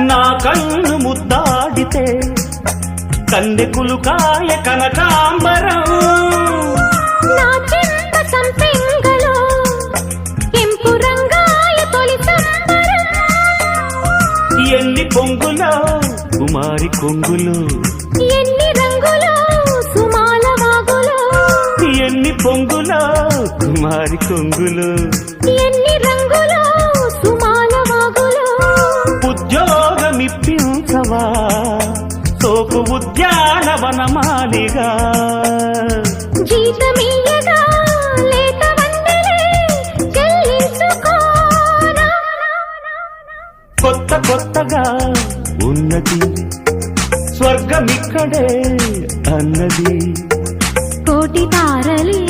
నా కన్ను ముద్దాడితే కన్నెకులు కాయ కనకాంబరం నా చెంత సంపెంగలో కెంపు రంగాయ తొలి సంబరం ఎన్ని పొంగులో కుమారి కొంగులు ఎన్ని రంగులో సుమాల వాగులో ఎన్ని పొంగులో కుమారి కొంగులు ఎన్ని రంగులో సుమాల వాగులో ఉద్యోగమిప్పించవా సోపు ఉద్యానవనమాలిగా జీతమియ్యగా లేత వందలే చెల్లించుకోనా కొత్త కొత్తగా ఉన్నది స్వర్గమిక్కడే అన్నది కోటి తారలే